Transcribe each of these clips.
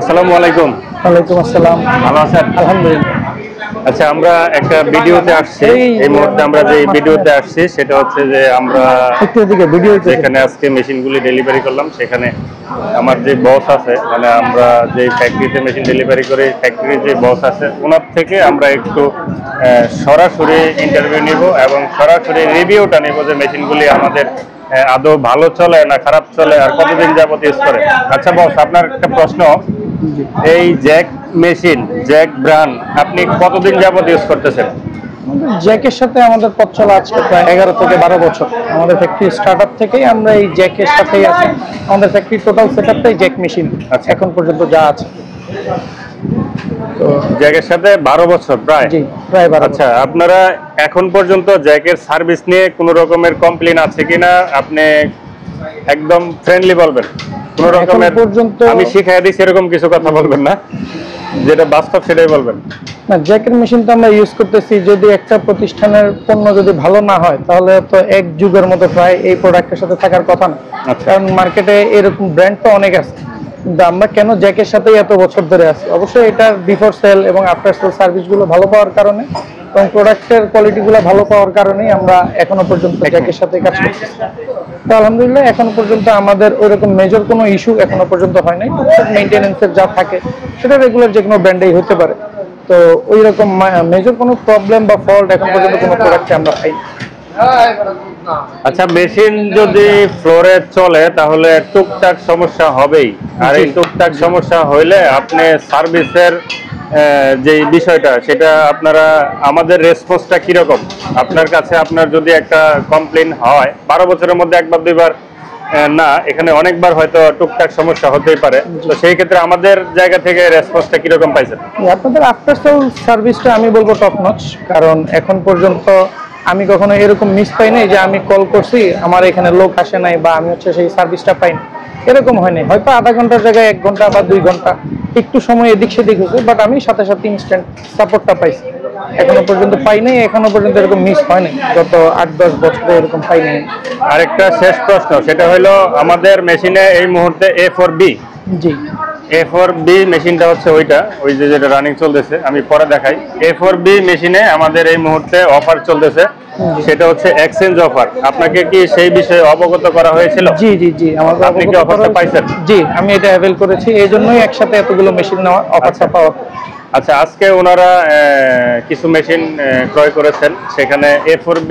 আসসালামু আলাইকুম। ওয়ালাইকুম আসসালাম। ভালো আছেন? আলহামদুলিল্লাহ। আচ্ছা, আমরা একটা ভিডিওতে আসছি। এই মুহূর্তে আমরা যে ভিডিওতে আসছি সেটা হচ্ছে যে আমরা যেখানে আজকে মেশিনগুলি ডেলিভারি করলাম, সেখানে আমার যে বস আছে, মানে আমরা যে ফ্যাক্টরিতে মেশিন ডেলিভারি করি, ফ্যাক্টরির যে বস আছে ওনার থেকে আমরা একটু সরাসরি ইন্টারভিউ নিব এবং সরাসরি রিভিউটা নিব যে মেশিনগুলি আমাদের আদৌ ভালো চলে না খারাপ চলে আর কতদিন যাবত ইউজ করে। আচ্ছা বস, আপনার একটা প্রশ্ন, এই জ্যাক মেশিন, জ্যাক ব্র্যান্ড আপনি কতদিন যাবত ইউজ করতেছেন? জ্যাকের সাথে আমাদের পথ চলা আজকে প্রায় 11 থেকে 12 বছর। আমাদের ফ্যাক্টরি স্টার্টআপ থেকেই আমরা এই জ্যাকের সাথেই আছি। আমাদের ফ্যাক্টরি টোটাল সেটআপটাই জ্যাক মেশিন এখন পর্যন্ত যা আছে। তো জ্যাকের সাথে 12 বছর প্রায়। জি, প্রায় 12। আচ্ছা, আপনারা এখন পর্যন্ত জ্যাকের সার্ভিস নিয়ে কোনো রকমের কমপ্লেইন আছে কিনা আপনি একদম ফ্রেন্ডলি বলবেন। কোনো রকমের আমি শিখাই দিই সেরকম কিছু কথা বলবেন না, যেটা বাস্তব সেটাই বলবেন। না, জ্যাকের মেশিন তো আমরা ইউজ করতেছি। যদি একটা প্রতিষ্ঠানের পণ্য যদি ভালো না হয় তাহলে তো এক যুগের মতো প্রায় এই প্রোডাক্টের সাথে থাকার কথা না। কারণ মার্কেটে এরকম ব্র্যান্ড তো অনেক আছে, কিন্তু আমরা কেন জ্যাকের সাথেই এত বছর ধরে আছি? অবশ্যই এটার বিফোর সেল এবং আফটার সেল সার্ভিসগুলো ভালো পাওয়ার কারণে এবং প্রোডাক্টের কোয়ালিটিগুলো ভালো পাওয়ার কারণেই আমরা এখনো পর্যন্ত জ্যাকের সাথে কাজ করতেছি। তো আলহামদুলিল্লাহ এখনো পর্যন্ত আমাদের ওইরকম মেজর কোনো ইস্যু এখনো পর্যন্ত হয় নাই। মেইনটেনেন্সের যা থাকে সেটা রেগুলার যে কোনো ব্র্যান্ডেই হতে পারে। তো ওই রকম মেজর কোনো প্রবলেম বা ফল্ট এখন পর্যন্ত কোনো প্রোডাক্টে আমরা পাই। আচ্ছা, মেশিন যদি ফ্লোরে চলে তাহলে টুকটাক সমস্যা হবেই, আর এই টুকটাক সমস্যা হইলে আপনি সার্ভিসের যে বিষয়টা সেটা আপনারা আমাদের রেসপন্সটা কিরকম আপনার কাছে? আপনার যদি একটা কমপ্লেইন হয় 12 বছরের মধ্যে একবার দুইবার না, এখানে অনেকবার হয়তো টুকটাক সমস্যা হতেই পারে, তো সেই ক্ষেত্রে আমাদের জায়গা থেকে রেসপন্সটা কিরকম পাইছেন? আপনাদের আফটার সেল সার্ভিসটা আমি বলবো টপ নচ। কারণ এখন পর্যন্ত আমি কখনো এরকম মিস পাই নাই যে আমি কল করছি আমার এখানে লোক আসে নাই বা আমি হচ্ছে সেই সার্ভিসটা পাইনি, এরকম হয়নি। হয়তো আধা ঘন্টার জায়গায় 1 ঘন্টা বা 2 ঘন্টা একটু সময় এদিক সেদিক হয়েছে, বাট আমি সাথে সাথে ইনস্ট্যান্ট সাপোর্টটা পাইছি। এখনো পর্যন্ত পাই নাই, এখনো পর্যন্ত এরকম মিস হয় নাই, গত 8-10 বছরে এরকম পাই নাই। আরেকটা শেষ প্রশ্ন, সেটা হলো আমাদের মেশিনে এই মুহূর্তে A4B, জি A4B মেশিনটা হচ্ছে ওই যেটা রানিং চলতেছে, আমি পরে দেখাই। A4B মেশিনে আমাদের এই মুহূর্তে অফার চলতেছে, সেটা হচ্ছে এক্সচেঞ্জ অফার। আপনাকে কি সেই বিষয়ে অবগত করা হয়েছিল? জি জি জি, আমাকে আপনি কি অফারটা পাইছেন? জি, আমি এটা অ্যাভেল করেছি, এই জন্যই একসাথে এতগুলো মেশিন নেওয়া, অফারটা পাওয়া। আচ্ছা, আজকে ওনারা কিছু মেশিন ক্রয় করেছেন, সেখানে A4B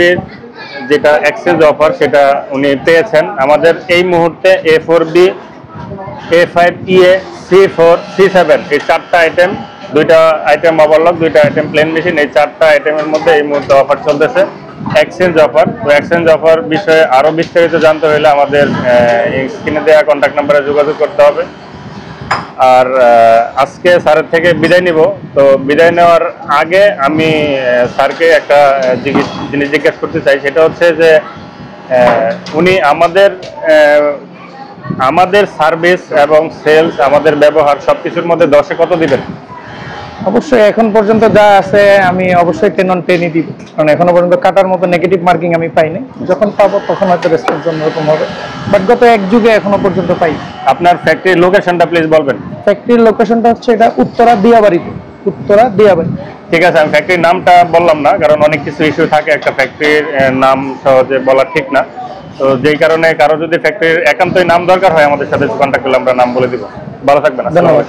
যেটা এক্সচেঞ্জ অফার সেটা উনি পেয়েছেন। আমাদের এই মুহূর্তে A4B, A5EA, C4, C7 এই 4টা আইটেম, 2টা আইটেম ওভারলক, 2টা আইটেম প্লেন মেশিন, এই 4টা আইটেমের মধ্যে এই মুহূর্তে অফার চলতেছে, এক্সচেঞ্জ অফার। তো এক্সচেঞ্জ অফার বিষয়ে আরও বিস্তারিত জানতে হলে আমাদের স্ক্রিনে দেওয়া কন্ট্যাক্ট নাম্বারে যোগাযোগ করতে হবে। আর আজকে স্যারের থেকে বিদায় নিব। তো বিদায় নেওয়ার আগে আমি স্যারকে একটা জিনিস জিজ্ঞেস করতে চাই, সেটা হচ্ছে যে উনি আমাদের সার্ভিস এবং সেলস, আমাদের ব্যবহার সবকিছুর মধ্যে 10-এ কত দিবেন? অবশ্যই এখন পর্যন্ত যা আছে আমি অবশ্যই 10 on 10-ই দিব, কারণ এখনো পর্যন্ত কাটার মতো নেগেটিভ মার্কিং আমি পাইনি। যখন পাবো তখন হয়তো রেসপন্স অন্যরকম হবে, বাট গত 1 যুগে এখনো পর্যন্ত পাই। আপনার ফ্যাক্টরির লোকেশনটা প্লিজ বলবেন। ফ্যাক্টরির লোকেশনটা হচ্ছে এটা উত্তরা দিয়াবাড়িতে, উত্তরা দিয়াবাড়ি। ঠিক আছে, আমি ফ্যাক্টরির নামটা বললাম না, কারণ অনেক কিছু ইস্যু থাকে, একটা ফ্যাক্টরির নাম সহজে বলা ঠিক না। তো যেই কারণে কারো যদি ফ্যাক্টরির একান্তই নাম দরকার হয় আমাদের সাথে কন্ট্যাক্ট করলে আমরা নাম বলে দিব। ভালো থাকবেন। ধন্যবাদ।